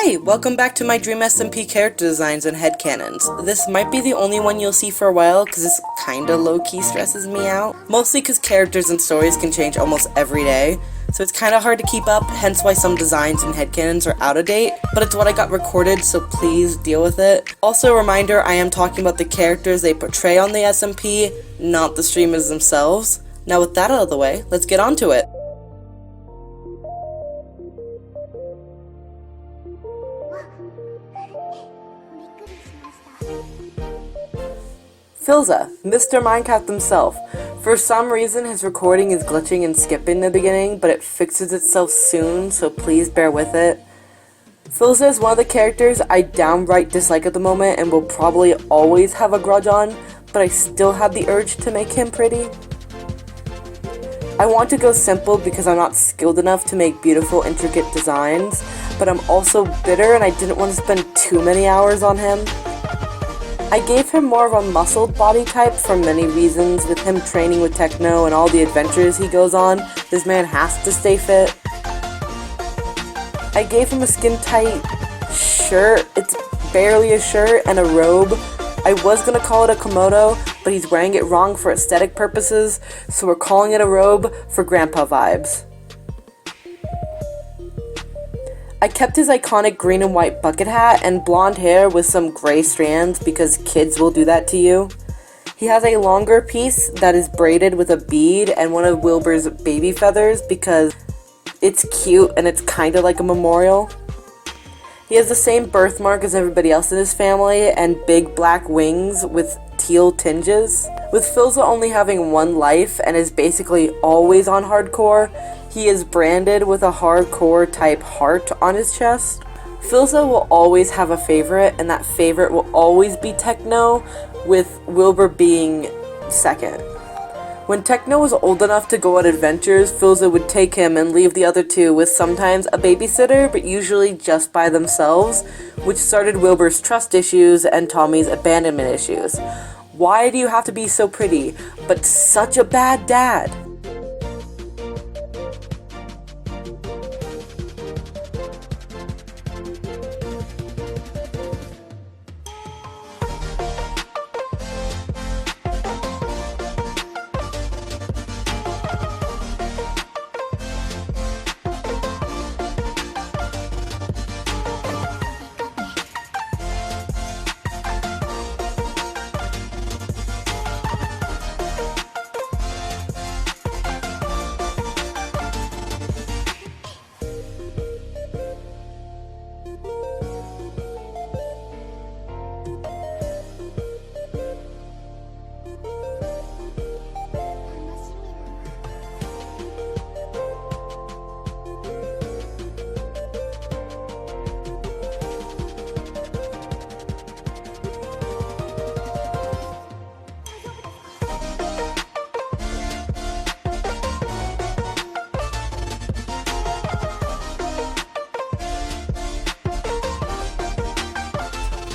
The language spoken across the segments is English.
Hey, welcome back to my Dream SMP character designs and headcanons. This might be the only one you'll see for a while because this kinda low-key stresses me out. Mostly because characters and stories can change almost every day, so it's kinda hard to keep up, hence why some designs and headcanons are out of date, but it's what I got recorded, so please deal with it. Also a reminder, I am talking about the characters they portray on the SMP, not the streamers themselves. Now with that out of the way, let's get on to it. Philza, Mr. Minecraft himself. For some reason his recording is glitching and skipping in the beginning, but it fixes itself soon, so please bear with it. Philza is one of the characters I downright dislike at the moment and will probably always have a grudge on, but I still have the urge to make him pretty. I want to go simple because I'm not skilled enough to make beautiful, intricate designs, but I'm also bitter and I didn't want to spend too many hours on him. I gave him more of a muscled body type for many reasons. With him training with Techno and all the adventures he goes on, this man has to stay fit. I gave him a skin-tight shirt, it's barely a shirt, and a robe. I was gonna call it a Komodo, but he's wearing it wrong for aesthetic purposes, so we're calling it a robe for grandpa vibes. I kept his iconic green and white bucket hat and blonde hair with some gray strands because kids will do that to you. He has a longer piece that is braided with a bead and one of Wilbur's baby feathers because it's cute and it's kind of like a memorial. He has the same birthmark as everybody else in his family and big black wings with teal tinges. With Philza only having one life and is basically always on hardcore, he is branded with a hardcore type heart on his chest. Philza will always have a favorite, and that favorite will always be Techno, with Wilbur being second. When Techno was old enough to go on adventures, Philza would take him and leave the other two with sometimes a babysitter, but usually just by themselves, which started Wilbur's trust issues and Tommy's abandonment issues. Why do you have to be so pretty, but such a bad dad?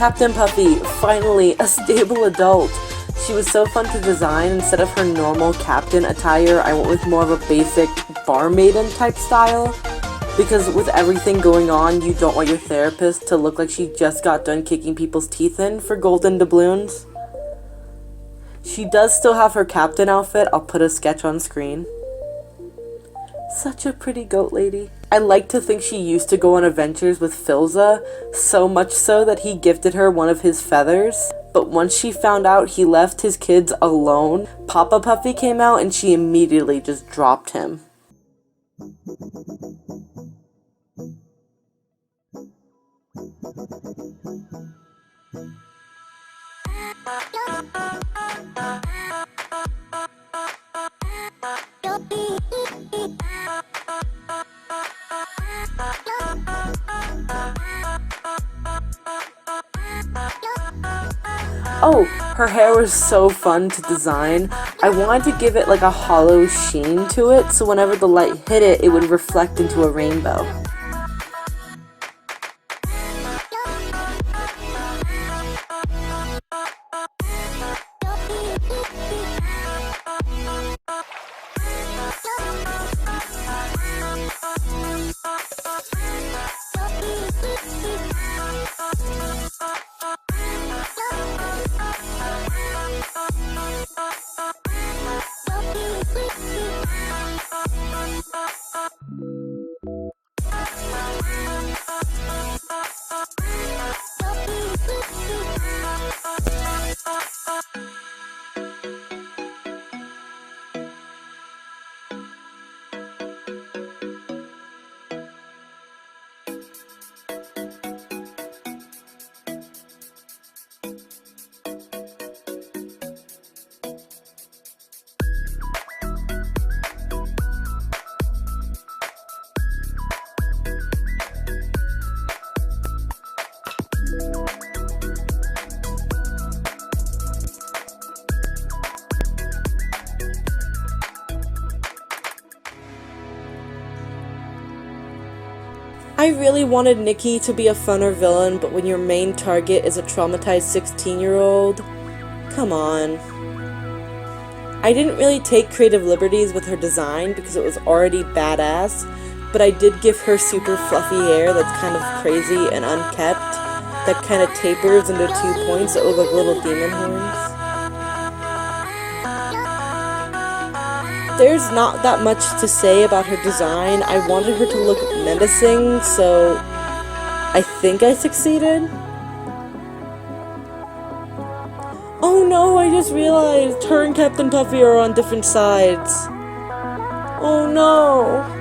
Captain Puffy, finally, a stable adult. She was so fun to design. Instead of her normal captain attire, I went with more of a basic barmaiden type style. Because with everything going on, you don't want your therapist to look like she just got done kicking people's teeth in for golden doubloons. She does still have her captain outfit. I'll put a sketch on screen. Such a pretty goat lady. I like to think she used to go on adventures with Philza, so much so that he gifted her one of his feathers. But once she found out he left his kids alone, Papa Puffy came out and she immediately just dropped him. Oh, her hair was so fun to design. I wanted to give it like a hollow sheen to it, so whenever the light hit it, it would reflect into a rainbow. I really wanted Nikki to be a funner villain, but when your main target is a traumatized 16-year-old, come on. I didn't really take creative liberties with her design because it was already badass, but I did give her super fluffy hair that's kind of crazy and unkept, that kind of tapers into 2 points that look like little demon horns. There's not that much to say about her design. I wanted her to look menacing, so I think I succeeded. Oh no, I just realized her and Captain Puffy are on different sides. Oh no.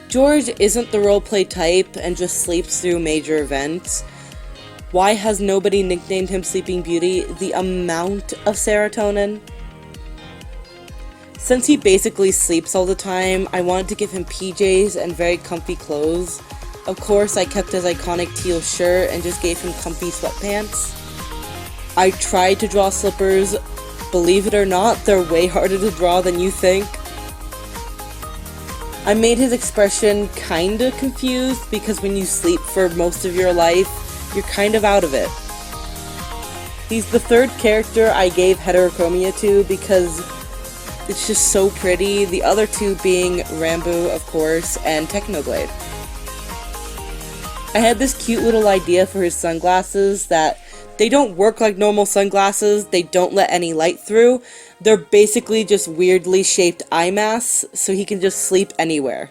George isn't the roleplay type and just sleeps through major events. Why has nobody nicknamed him Sleeping Beauty? The amount of serotonin. Since he basically sleeps all the time, I wanted to give him PJs and very comfy clothes. Of course, I kept his iconic teal shirt and just gave him comfy sweatpants. I tried to draw slippers. Believe it or not, they're way harder to draw than you think. I made his expression kinda confused because when you sleep for most of your life, you're kind of out of it. He's the third character I gave heterochromia to because it's just so pretty, the other two being Rambo, of course, and Technoblade. I had this cute little idea for his sunglasses that they don't work like normal sunglasses, they don't let any light through. They're basically just weirdly shaped eye masks, so he can just sleep anywhere.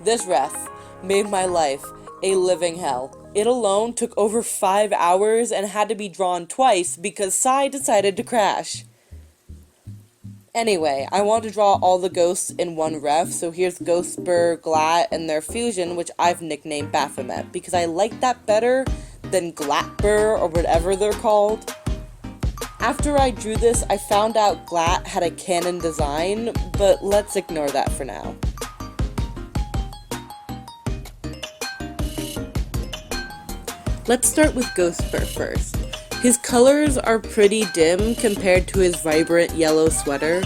This ref made my life a living hell. It alone took over 5 hours and had to be drawn twice because Sai decided to crash. Anyway, I want to draw all the ghosts in one ref, so here's Ghostbur, Glat, and their fusion, which I've nicknamed Baphomet, because I like that better than Glatbur, or whatever they're called. After I drew this, I found out Glat had a canon design, but let's ignore that for now. Let's start with Ghostbur first. His colors are pretty dim compared to his vibrant yellow sweater.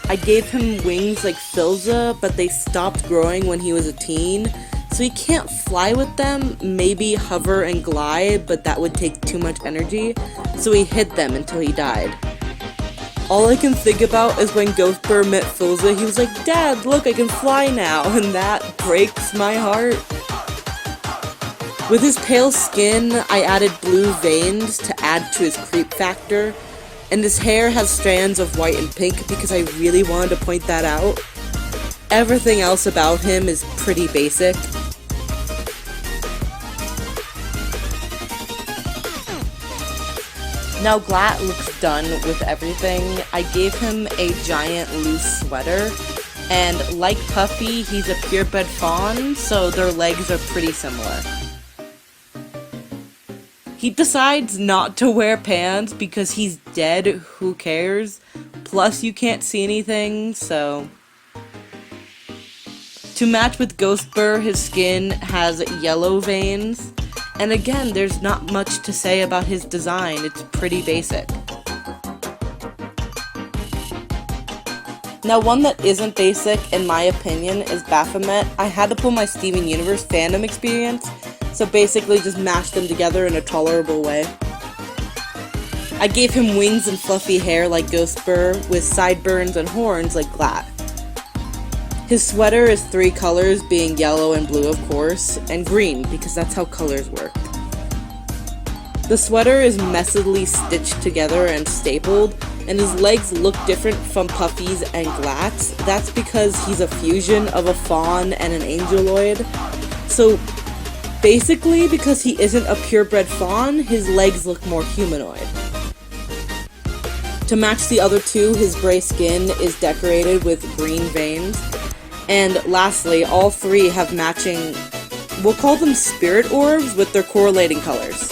I gave him wings like Filza, but they stopped growing when he was a teen, so he can't fly with them, maybe hover and glide, but that would take too much energy, so he hid them until he died. All I can think about is when Ghostbur met Filza, he was like, "Dad, look, I can fly now," and that breaks my heart. With his pale skin, I added blue veins to add to his creep factor, and his hair has strands of white and pink because I really wanted to point that out. Everything else about him is pretty basic. Now Glat looks done with everything. I gave him a giant loose sweater, and like Puffy, he's a purebred fawn, so their legs are pretty similar. He decides not to wear pants because he's dead, who cares? Plus you can't see anything, so... To match with Ghostbur, his skin has yellow veins, and again, there's not much to say about his design, it's pretty basic. Now one that isn't basic, in my opinion, is Baphomet. I had to pull my Steven Universe fandom experience, so basically just mash them together in a tolerable way. I gave him wings and fluffy hair like Ghostbur, with sideburns and horns like Glat. His sweater is 3 colors, being yellow and blue of course, and green, because that's how colors work. The sweater is messedly stitched together and stapled, and his legs look different from Puffy's and Glat's. That's because he's a fusion of a fawn and an angeloid. So basically, because he isn't a purebred fawn, his legs look more humanoid. To match the other two, his gray skin is decorated with green veins. And lastly, all 3 have matching, we'll call them spirit orbs, with their correlating colors.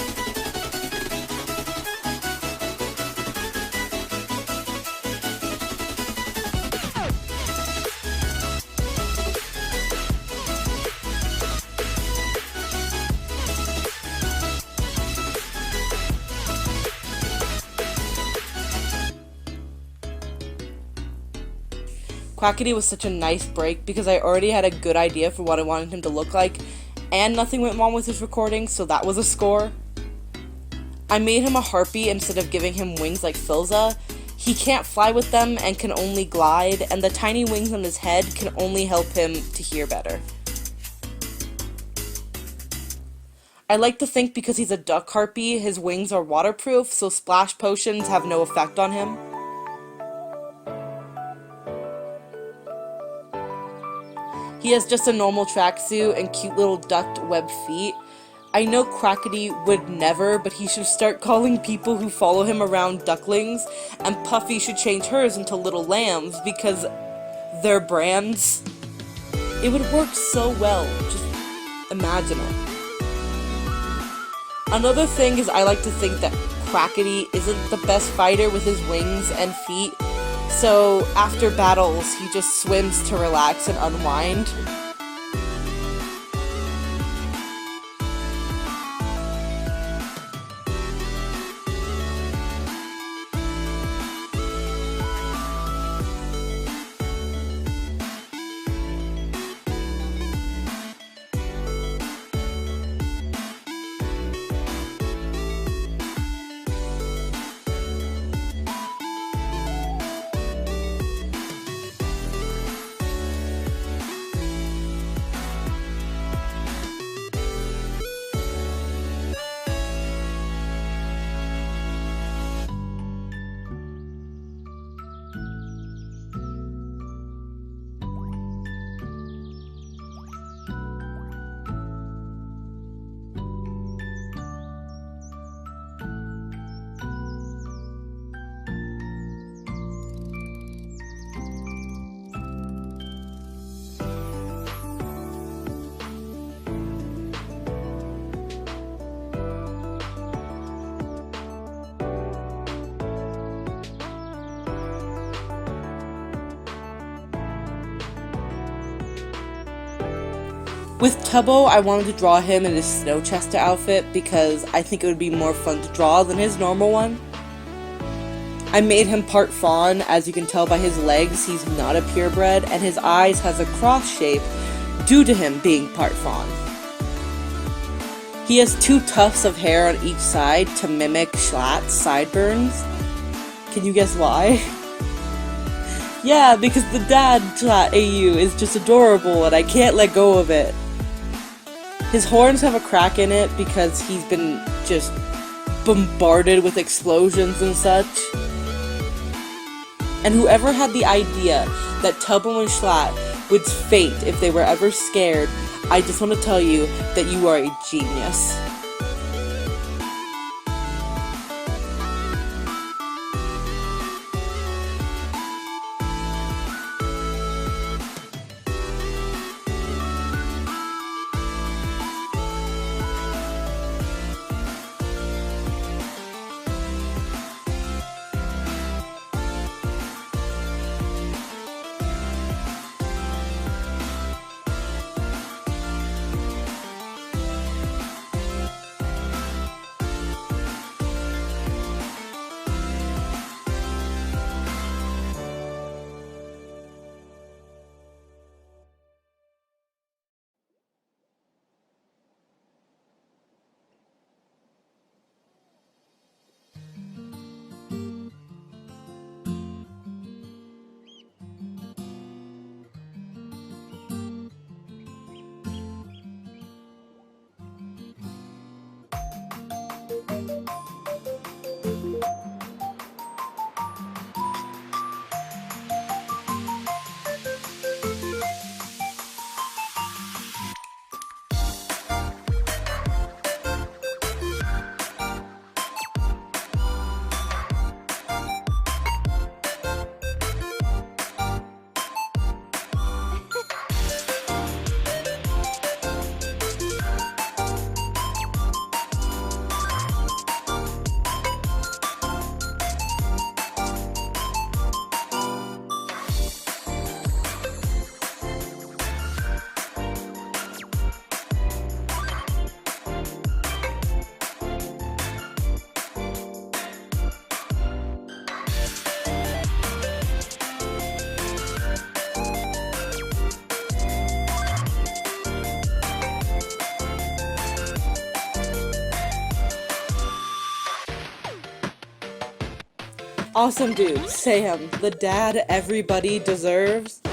Quackity was such a nice break because I already had a good idea for what I wanted him to look like, and nothing went wrong with his recording, so that was a score. I made him a harpy instead of giving him wings like Filza. He can't fly with them and can only glide, and the tiny wings on his head can only help him to hear better. I like to think because he's a duck harpy, his wings are waterproof, so splash potions have no effect on him. He has just a normal tracksuit and cute little ducked webbed feet. I know Quackity would never, but he should start calling people who follow him around ducklings, and Puffy should change hers into little lambs because they're brands. It would work so well, just imagine it. Another thing is I like to think that Quackity isn't the best fighter with his wings and feet, so after battles he just swims to relax and unwind. With Tubbo, I wanted to draw him in his Snowchester outfit because I think it would be more fun to draw than his normal one. I made him part fawn. As you can tell by his legs, he's not a purebred, and his eyes has a cross shape due to him being part fawn. He has 2 tufts of hair on each side to mimic Schlatt's sideburns. Can you guess why? Yeah, because the dad Schlatt AU is just adorable and I can't let go of it. His horns have a crack in it because he's been just bombarded with explosions and such. And whoever had the idea that Tubbo and Schlatt would faint if they were ever scared, I just want to tell you that you are a genius. Awesome dude, Sam, the dad everybody deserves.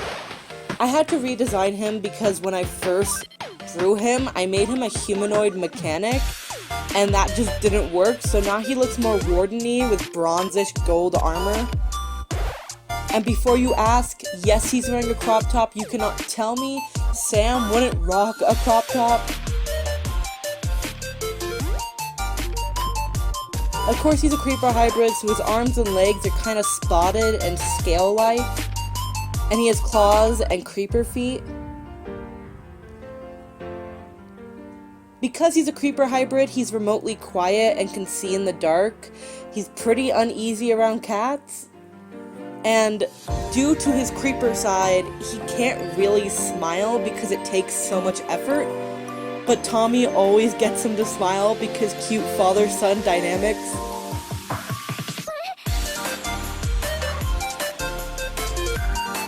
I had to redesign him because when I first drew him, I made him a humanoid mechanic, and that just didn't work, so now he looks more wardeny with bronzish gold armor. And before you ask, yes, he's wearing a crop top. You cannot tell me Sam wouldn't rock a crop top. Of course, he's a creeper hybrid, so his arms and legs are kind of spotted and scale-like. And he has claws and creeper feet. Because he's a creeper hybrid, he's remotely quiet and can see in the dark. He's pretty uneasy around cats. And due to his creeper side, he can't really smile because it takes so much effort. But Tommy always gets him to smile because cute father-son dynamics.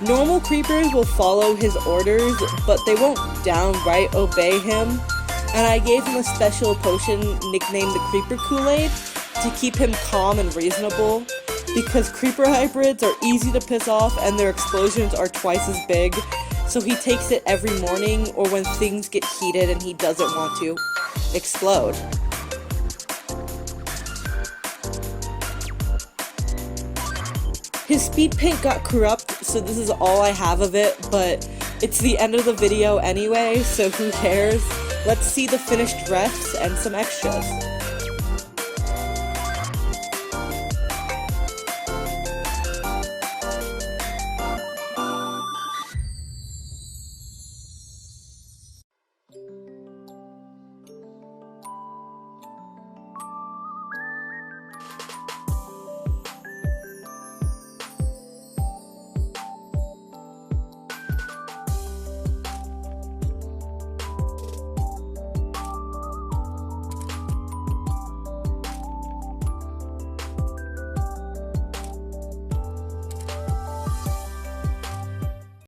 Normal creepers will follow his orders, but they won't downright obey him. And I gave him a special potion nicknamed the Creeper Kool-Aid to keep him calm and reasonable. Because creeper hybrids are easy to piss off and their explosions are twice as big. So he takes it every morning or when things get heated and he doesn't want to explode. His speed paint got corrupt, so this is all I have of it, but it's the end of the video anyway, so who cares? Let's see the finished refs and some extras.